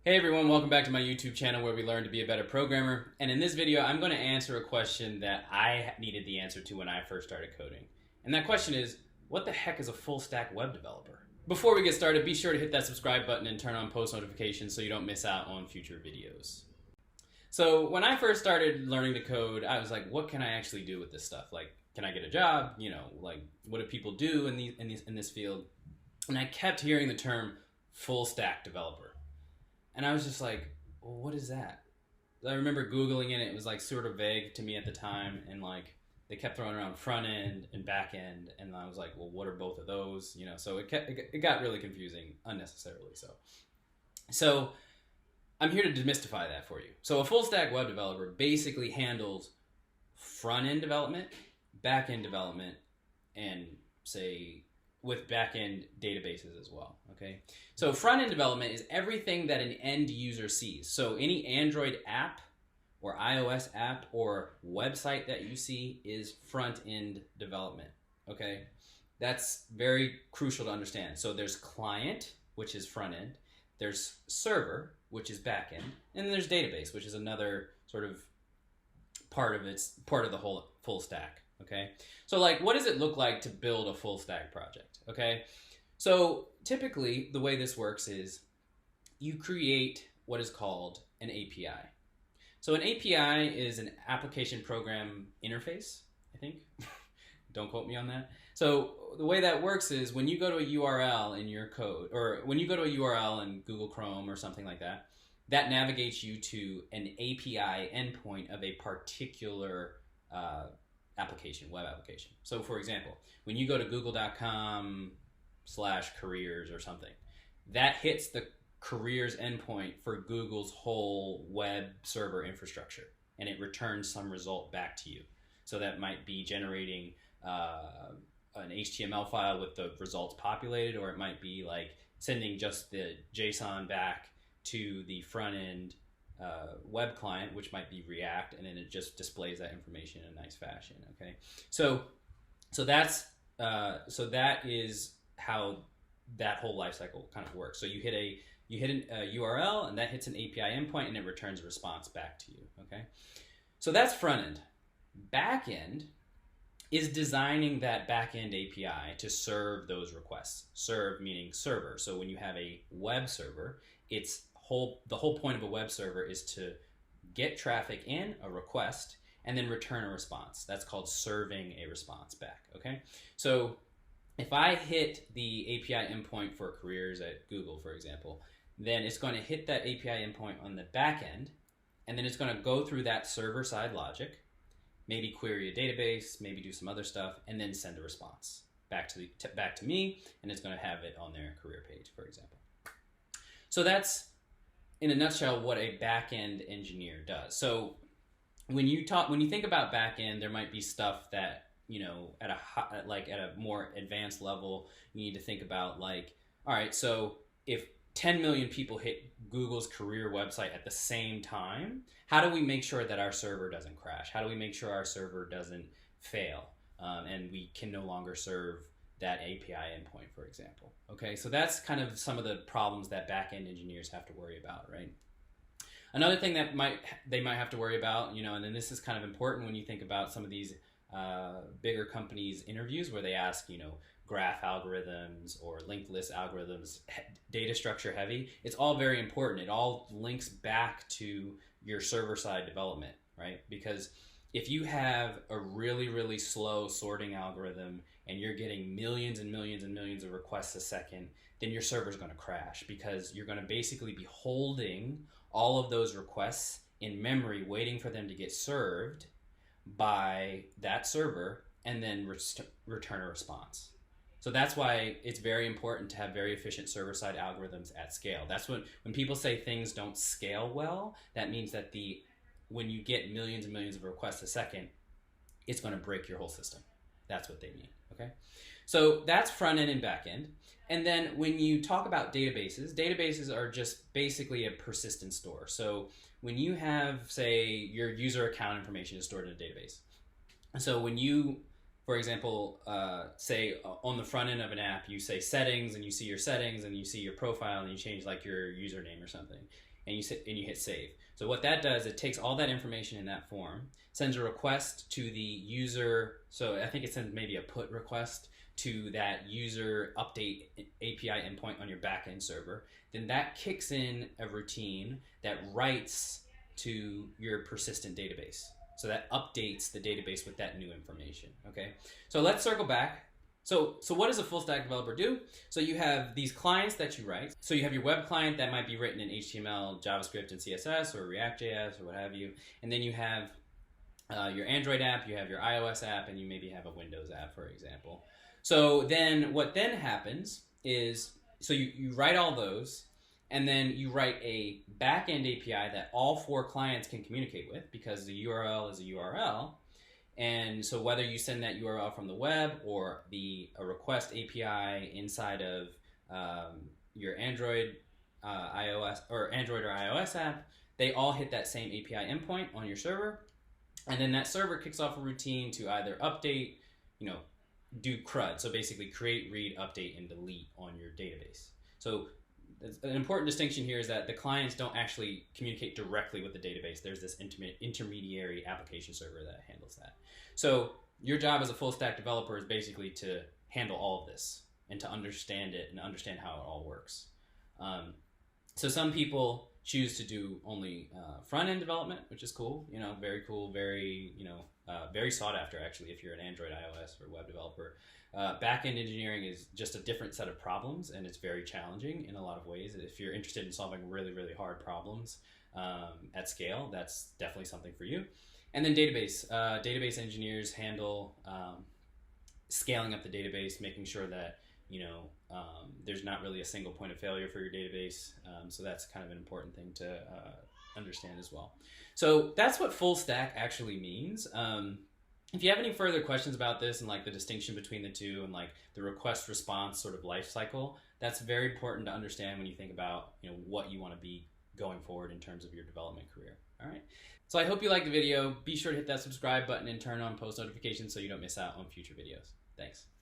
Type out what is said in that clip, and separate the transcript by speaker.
Speaker 1: Hey everyone, welcome back to my YouTube channel where we learn to be a better programmer. And in this video, I'm going to answer a question that I needed the answer to when I first started coding. And that question is, what the heck is a full stack web developer? Before we get started, be sure to hit that subscribe button and turn on post notifications so you don't miss out on future videos. So when I first started learning to code, I was like, what can I actually do with this stuff? Like, can I get a job? You know, like, what do people do in this field? And I kept hearing the term full stack developer. And I was just like, well, what is that? I remember Googling it. It was like sort of vague to me at the time. And like they kept throwing around front end and back end. And I was like, well, what are both of those? You know, so it got really confusing unnecessarily. So I'm here to demystify that for you. So a full stack web developer basically handles front end development, back end development, and say with back-end databases as well, okay? So front-end development is everything that an end user sees. So any Android app or iOS app or website that you see is front-end development, okay? That's very crucial to understand. So there's client, which is front-end, there's server, which is back-end, and then there's database, which is another sort of part of the whole full stack. Okay, so like, what does it look like to build a full stack project? Okay, so typically the way this works is you create what is called an API. So an API is an application program interface, I think. Don't quote me on that. So the way that works is when you go to a URL in your code, or when you go to a URL in Google Chrome or something like that, that navigates you to an API endpoint of a particular application, web application. So for example, when you go to google.com/careers or something, that hits the careers endpoint for Google's whole web server infrastructure, and it returns some result back to you. So that might be generating an HTML file with the results populated, or it might be like sending just the JSON back to the front end web client, which might be React, and then it just displays that information in a nice fashion. Okay, so that is how that whole lifecycle kind of works. So you hit a URL, and that hits an API endpoint, and it returns a response back to you. Okay, so that's front end. Back end is designing that back end API to serve those requests. Serve meaning server. So when you have a web server, the whole point of a web server is to get traffic in, a request, and then return a response. That's called serving a response back, okay? So if I hit the API endpoint for careers at Google, for example, then it's going to hit that API endpoint on the back end, and then it's going to go through that server-side logic, maybe query a database, maybe do some other stuff, and then send a response back to me, and it's going to have it on their career page, for example. So that's, in a nutshell, what a back-end engineer does. So when you think about back-end, there might be stuff that, you know, at a more advanced level, you need to think about, like, all right, so if 10 million people hit Google's career website at the same time, how do we make sure that our server doesn't crash? How do we make sure our server doesn't fail and we can no longer serve that API endpoint, for example? Okay, so that's kind of some of the problems that back-end engineers have to worry about, right? Another thing that they might have to worry about, you know, and then this is kind of important when you think about some of these bigger companies' interviews where they ask, you know, graph algorithms or linked list algorithms, data structure heavy. It's all very important. It all links back to your server-side development, right? Because if you have a really, really slow sorting algorithm and you're getting millions and millions and millions of requests a second, then your server's going to crash because you're going to basically be holding all of those requests in memory, waiting for them to get served by that server and then return a response. So that's why it's very important to have very efficient server-side algorithms at scale. That's when people say things don't scale well, that means that when you get millions and millions of requests a second, it's going to break your whole system. That's what they mean, okay? So that's front end and back end. And then when you talk about databases are just basically a persistent store. So when you have, say, your user account information is stored in a database. So when you for example, say on the front end of an app, you say settings, and you see your settings, and you see your profile, and you change like your username or something, and you hit save. So what that does, it takes all that information in that form, sends a request to the user. So I think it sends maybe a put request to that user update API endpoint on your backend server. Then that kicks in a routine that writes to your persistent database. So that updates the database with that new information. Okay, so let's circle back. So what does a full stack developer do? So you have these clients that you write. So you have your web client that might be written in HTML, JavaScript, and CSS, or React.js, or what have you. And then you have your Android app, you have your iOS app, and you maybe have a Windows app, for example. So then what then happens is, so you write all those, and then you write a backend API that all 4 clients can communicate with, because the URL is a URL. And so whether you send that URL from the web or a request API inside of your Android, iOS, or Android or iOS app, they all hit that same API endpoint on your server. And then that server kicks off a routine to either update, do CRUD. So basically create, read, update, and delete on your database. So an important distinction here is that the clients don't actually communicate directly with the database. There's this intermediary application server that handles that. So your job as a full stack developer is basically to handle all of this and to understand it and understand how it all works. So some people choose to do only front-end development, which is cool, very cool, very, very sought after actually if you're an Android, iOS, or web developer. Back-end engineering is just a different set of problems, and it's very challenging in a lot of ways. If you're interested in solving really, really hard problems at scale, that's definitely something for you. And then database. Database engineers handle scaling up the database, making sure that there's not really a single point of failure for your database. So that's kind of an important thing to understand as well. So that's what full stack actually means. If you have any further questions about this and like the distinction between the two and like the request response sort of life cycle, that's very important to understand when you think about what you want to be going forward in terms of your development career. All right. So I hope you liked the video. Be sure to hit that subscribe button and turn on post notifications so you don't miss out on future videos. Thanks.